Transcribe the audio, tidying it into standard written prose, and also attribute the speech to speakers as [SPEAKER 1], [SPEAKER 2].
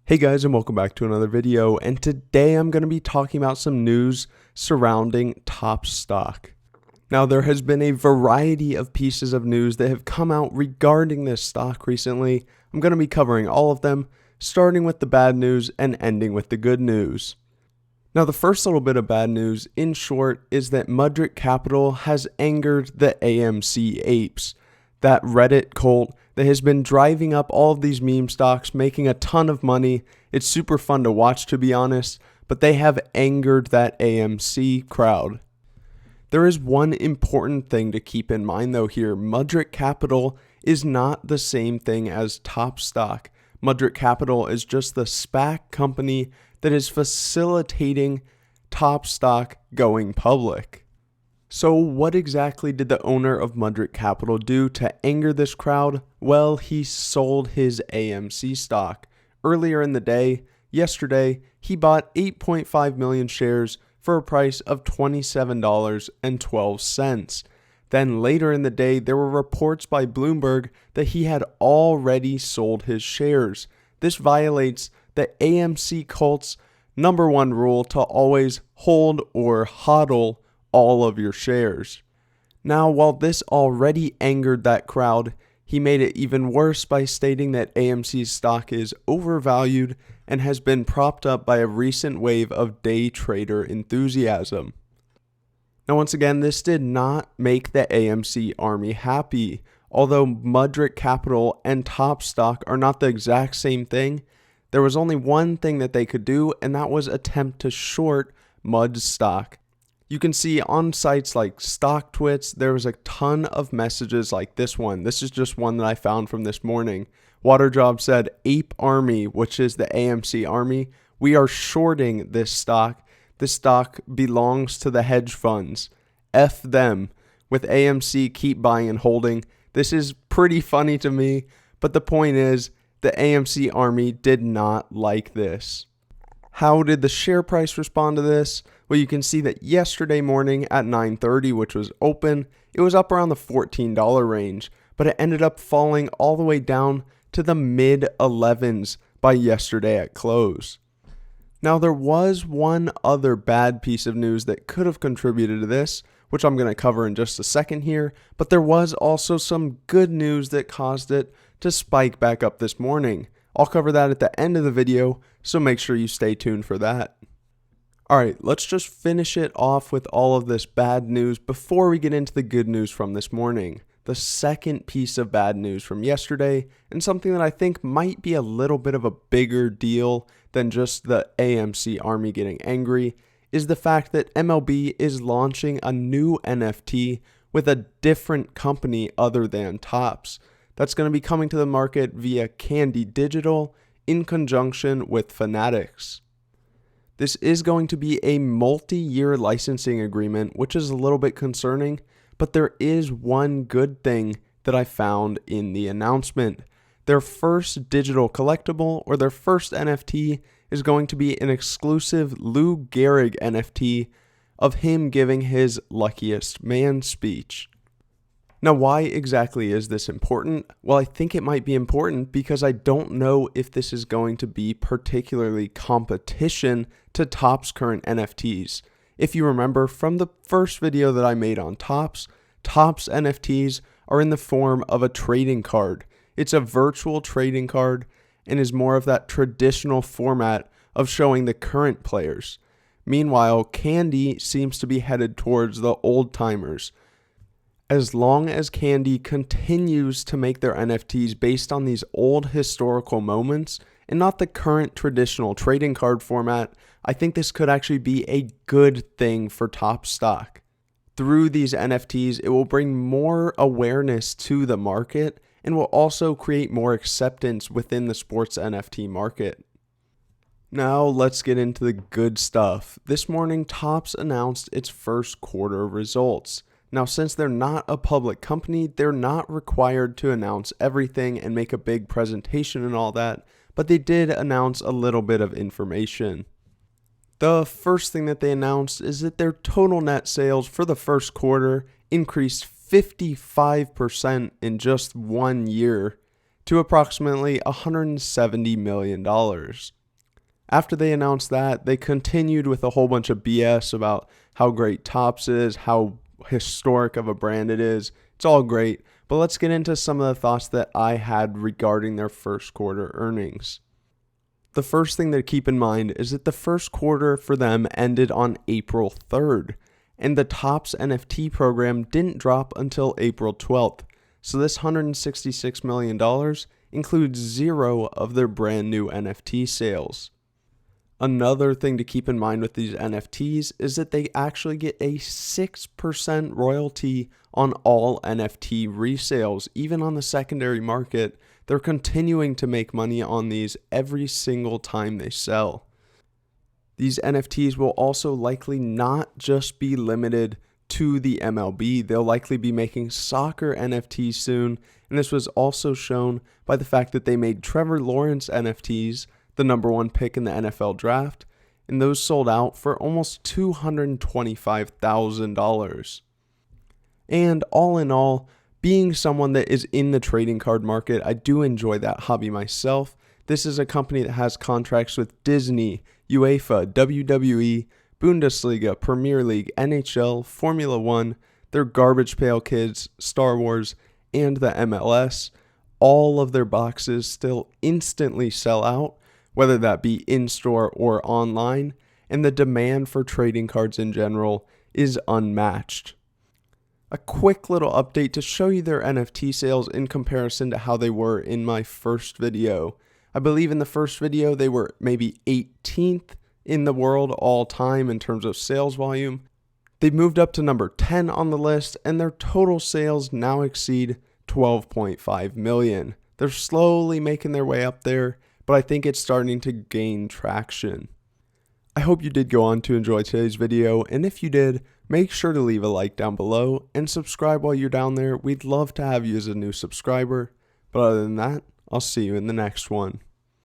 [SPEAKER 1] Hey guys, and welcome back to another video, and today I'm going to be talking about some news surrounding Topps stock. Now, there has been a variety of pieces of news that have come out regarding this stock recently. I'm going to be covering all of them, starting with the bad news and ending with the good news. Now, the first little bit of bad news, in short, is that Mudric Capital has angered the AMC apes, that Reddit cult that has been driving up all of these meme stocks, making a ton of money. It's super fun to watch, to be honest, but they have angered that AMC crowd. There is one important thing to keep in mind though here. Mudric Capital is not the same thing as Topps stock. Mudric Capital is just the SPAC company that is facilitating Topps stock going public. So what exactly did the owner of Mudric Capital do to anger this crowd? Well, he sold his AMC stock. Earlier in the day, yesterday, he bought 8.5 million shares for a price of $27.12. Then later in the day, there were reports by Bloomberg that he had already sold his shares. This violates the AMC cult's #1 rule to always hold or hodl all of your shares. Now, while this already angered that crowd, he made it even worse by stating that AMC's stock is overvalued and has been propped up by a recent wave of day trader enthusiasm. Now, once again, this did not make the AMC army happy. Although Mudric Capital and Topps stock are not the exact same thing, there was only one thing that they could do, and that was attempt to short MUDS stock. You can see on sites like StockTwits, there was a ton of messages like this one. This is just one that I found from this morning. Waterdrop said, "Ape Army," which is the AMC army, "we are shorting this stock. This stock belongs to the hedge funds. F them. With AMC, keep buying and holding." This is pretty funny to me, but the point is, the AMC army did not like this. How did the share price respond to this? Well, you can see that yesterday morning at 9:30, which was open, it was up around the $14 range, but it ended up falling all the way down to the mid-11s by yesterday at close. Now, there was one other bad piece of news that could have contributed to this, which I'm going to cover in just a second here, but there was also some good news that caused it to spike back up this morning. I'll cover that at the end of the video, so make sure you stay tuned for that. Alright, let's just finish it off with all of this bad news before we get into the good news from this morning. The second piece of bad news from yesterday, and something that I think might be a little bit of a bigger deal than just the AMC army getting angry, is the fact that MLB is launching a new NFT with a different company other than Topps. That's going to be coming to the market via Candy Digital in conjunction with Fanatics. This is going to be a multi-year licensing agreement, which is a little bit concerning, but there is one good thing that I found in the announcement. Their first digital collectible, or their first NFT, is going to be an exclusive Lou Gehrig NFT of him giving his luckiest man speech. Now, why exactly is this important? Well, I think it might be important because I don't know if this is going to be particularly competition to Topps' current NFTs. If you remember from the first video that I made on Topps NFTs are in the form of a trading card. It's a virtual trading card and is more of that traditional format of showing the current players. Meanwhile, Candy seems to be headed towards the old timers. As long as Candy continues to make their NFTs based on these old historical moments and not the current traditional trading card format, I think this could actually be a good thing for Topps stock. Through these NFTs, it will bring more awareness to the market and will also create more acceptance within the sports NFT market. Now let's get into the good stuff. This morning, Topps announced its first quarter results. Now, since they're not a public company, they're not required to announce everything and make a big presentation and all that, but they did announce a little bit of information. The first thing that they announced is that their total net sales for the first quarter increased 55% in just 1 year to approximately $170 million. After they announced that, they continued with a whole bunch of BS about how great Topps is, how historic of a brand it is. It's all great, but let's get into some of the thoughts that I had regarding their first quarter earnings. The first thing to keep in mind is that the first quarter for them ended on April 3rd, and the Topps NFT program didn't drop until April 12th. So this $166 million includes 0 of their brand new NFT sales. Another thing to keep in mind with these NFTs is that they actually get a 6% royalty on all NFT resales. Even on the secondary market, they're continuing to make money on these every single time they sell. These NFTs will also likely not just be limited to the MLB. They'll likely be making soccer NFTs soon, and this was also shown by the fact that they made Trevor Lawrence NFTs, the number 1 pick in the NFL draft, and those sold out for almost $225,000. And all in all, being someone that is in the trading card market, I do enjoy that hobby myself. This is a company that has contracts with Disney, UEFA, WWE, Bundesliga, Premier League, NHL, Formula 1, their Garbage Pail Kids, Star Wars, and the MLS. All of their boxes still instantly sell out, whether that be in-store or online, and the demand for trading cards in general is unmatched. A quick little update to show you their NFT sales in comparison to how they were in my first video. I believe in the first video they were maybe 18th in the world all time in terms of sales volume. They moved up to number 10 on the list, and their total sales now exceed 12.5 million. They're slowly making their way up there, but I think it's starting to gain traction. I hope you did go on to enjoy today's video, and if you did, make sure to leave a like down below and subscribe while you're down there. We'd love to have you as a new subscriber, but other than that, I'll see you in the next one.